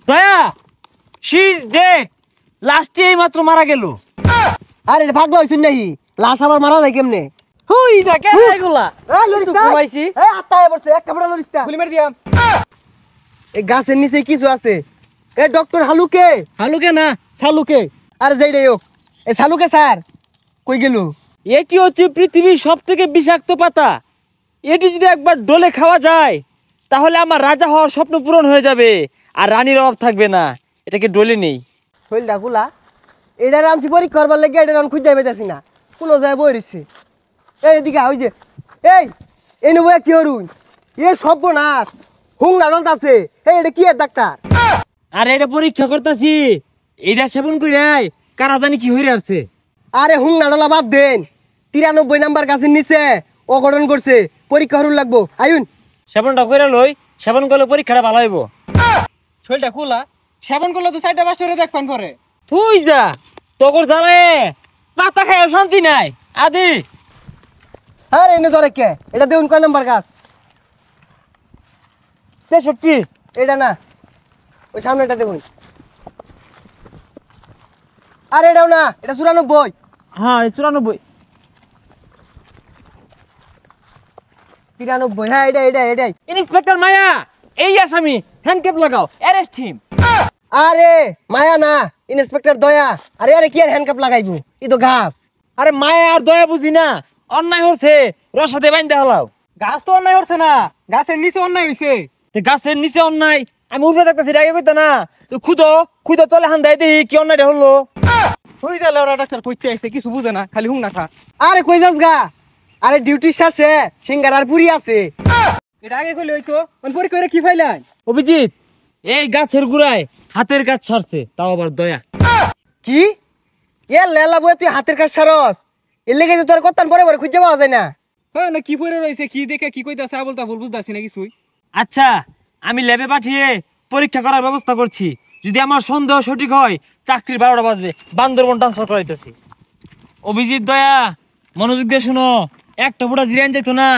দয়া she is dead লাস্টে এই মাত্র মারা গেল। আরে ভাগলো হইছুন নাহি লাশ আবার মারা যায় কেমনে? হুই দেখে এগুলা এই লরিস্তা ঘুমাইছি এই আত্মায় পড়ছে এক কাপড়া লরিস্তা গুলি মেরে দিয়াম। এই গাছের নিচে কিছু আছে। এ ডক্টর হালুকে হালুকে না সালুকে। আরে যাই রে হোক এই সালুকে স্যার কই গেল? এটি হচ্ছে পৃথিবীর সবথেকে বিষাক্ত পাতা। এটি যদি একবার ডলে খাওয়া যায় তাহলে আমার রাজা হওয়ার স্বপ্ন পূরণ হয়ে যাবে আর রানীর অভাব থাকবে না। এটাকে ডলে নেই। শৈল ডাকুলা এটা রানছি পরীক্ষা করবার লাগে এটা রান খুঁজে পাইতাছি না কোনো যায় বই রইছে। এই এদিকে ওই যে এই নেবো কি হরুন এ সর্বনাশ হুংলা ডলতাছে। এই এটা কি এর ডাক্তার? আর এটা পরীক্ষা করতেছি এটা সেবন করে কারা জানি কি হয়ে আসছে। আরে হুংলা ডলা বাদ দেন 93 নাম্বার গাছের নিচে অঘটন করছে পরীক্ষা হরুন লাগবো আইন সেবনটা করে লই সেবন করলে পরীক্ষাটা ভালো হইব। শরীরটা খোলা সেবন করলে তো 4টা 5টা করে দেখবেন পরে। তুই যা তোর জানে পাতা খায় শান্তি নাই আদি। আরে এনে ধরে কে এটা দেউন কয় নাম্বার গাছ? 63। এটা না ওই সামনেটা দেখুন। আরে এটাও না এটা 94। হ্যাঁ 94। 93 হ্যাঁ এটাই। ইন্সপেক্টর মায়া এই আসামি হ্যান্ডক্যাপ লাগাও অ্যারেস্ট হিম। আরে মায়া না ইন্সপেক্টর দয়া। আরে আরে কি আর হ্যান্ডকাপ লাগাইবো ই তো ঘাস। আরে মায়া আর দয়া বুঝি না অন্যায় হচ্ছে রসাতে বাইন্দা হলাও। গাছ তো অন্যায় হচ্ছে না গাছের নিচে অন্যায় হইছে। গাছের নিচে অন্যায় আমি উঠে দেখতেছি এটা আগে কইতা না তুই খুদো তলে হান দেয় দেখি কি অন্যায়টা হলো। হই যালে ওরা ডাক্তার কইতে আইছে কিছু বুঝে না খালি হুং না খা। আরে কই যাস গা? আরে ডিউটি শেষে সিঙ্গার আর পুরি আছে। এটা আগে কইলে হইতো পরীক্ষা করে কি ফাইলাই? অভিজিৎ এই গাছের গুড়ায় হাতের কাজ ছাড়ছে তাও আবার দয়া। কি এ লেলা বই তুই হাতের কাজ সারস এর লেগে তোর কত্তান পরে পরে খুঁজে পাওয়া যায় না। হ্যাঁ না কি পরে রইছে কি দেখে কি কইতাছে আবল তাবল বুঝতাছি না কিছুই। আচ্ছা আমি ল্যাবে পাঠিয়ে পরীক্ষা করার ব্যবস্থা করছি। যদি আমার সন্দেহ সঠিক হয় চাকরির 12টা বাজবে বান্দরবন ট্রান্সফার করাইতেছি। অভিজিৎ দয়া মনোযোগ দিয়ে শুনো একটা ফোঁটা জিরান যাইতো না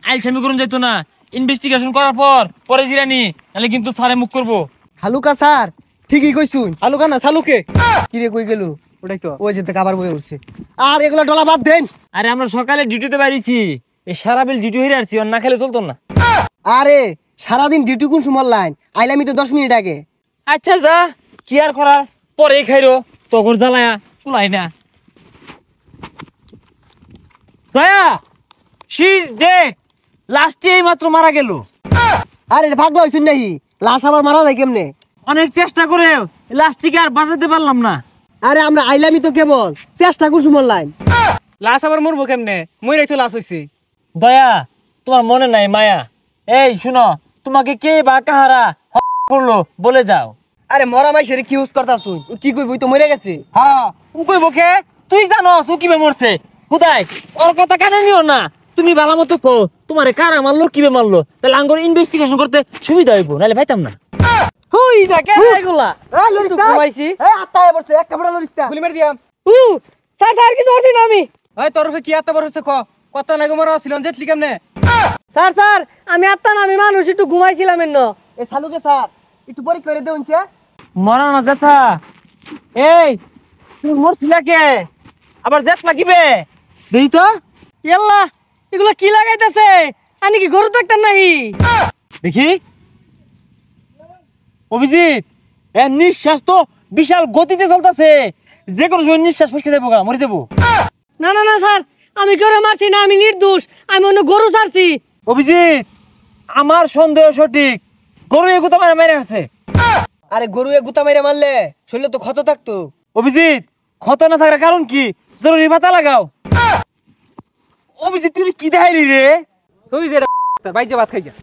আইলসামি করুন যাইতো না। ইনভেস্টিগেশন করার পরে জিরানি নাহলে কিন্তু স্যারে মুখ করবো। হালুকা স্যার ঠিকই কইছুন। আলুকা না সালুকে কি রে কই গেল? ওটাই তো ওই যেতে কাবার বই উঠছে। আর এগুলা ডলা বাদ দেন। আরে আমরা সকালে ডিউটিতে বেরিয়েছি এই সারা বিল ডিউটি হয়ে আসছি আর না খেলে চলতো না। আরে সারাদিন ডিউটি কোন সময় লাইন আইলামি তো 10 মিনিট আগে। আচ্ছা যা কি আর করার পরে খাইরো তগর জ্বালায়া চুলাই না। দয়া শি ইজ ডেড লাস্টে এই মাত্র মারা গেল। আরে এটা ভাগলো হইছুন নাহি লাশ আবার মারা যায় কেমনে? অনেক চেষ্টা করে লাস্টটিকে আর বাঁচাতে পারলাম না। আরে আমরা আইলামি তো কেবল চেষ্টা কোন সময় লাইন। লাশ আবার মরবো কেমনে? মইরাই তো লাশ হইছে। দয়া তোমার মনে নাই মায়া এই শুনো তোমাকে কে বা কাহারা করলো বলে যাও। আরে মরা মাইশের কি ইউজ করতাছুন ও কি কইবই তো মরে গেছে। হ্যাঁ উকই বকে তুই জানো ও কিবে মরছে খুদাই ওর কথা কানে নিও না। তুমি ভালো মতো কো তোমারে কারা মারলো কিবে মারলো তাহলে আঙ্গুর ইনভেস্টিগেশন করতে সুবিধা হইব নাহলে পাইতাম না। হুই দেখে এগুলা এই লরিস্তা ঘুমাইছি এই আত্মায় পড়ছে এক কাপড়া লরিস্তা গুলি মেরে দিয়াম। স্যার কিছু হচ্ছে না আমি। ওই তরফে কি এত বড় হচ্ছে কত না গোমরা ছিল জেতলি কেমনে? স্যার আমি আত্মা না আমি মানুষ একটু ঘুমাইছিলাম এন্ন। এই সালুকে স্যার একটু পরীক্ষা করে দেউনছে। মরা না জেঠা এই তুমি মরছিলা কে আবার জেট লাগিবে দেই তো। ইয়াল্লা এগুলা কি লাগাইতেছে? আনি কি গরু দেখতেন নাহি? দেখি অভিজিৎ এর নিঃশ্বাস তো বিশাল গতিতে চলতেছে যে কোনো সময় নিঃশ্বাস ফসকে যাবো গা মরে যাবো। না স্যার আমি কেউ মারছি না আমি নির্দোষ আমি অন্য গরু ছাড়ছি। অভিজিৎ আমার সন্দেহ সঠিক গরু এগুতো মারে মেরে আসছে। আরে গরু গুতা মেরে মারলে শরীরে তো ক্ষত থাকতো। অভিজিৎ ক্ষত না থাকার কারণ কি জরুরি পাতা লাগাও। অভিজিৎ তুমি কি দেখাইলি রে? তুই যে বাইজে ভাত খাই গা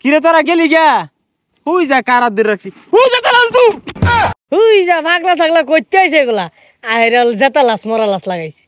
কিরে তোরা গেলি গা হুই যা কারাত ধরে রাখছি হুই যা তালাল তুই হুই যা ভাগলা থাকলা কইতে আইছে এগুলা আহেরাল জেতা লাশ মরা লাশ লাগাইছে।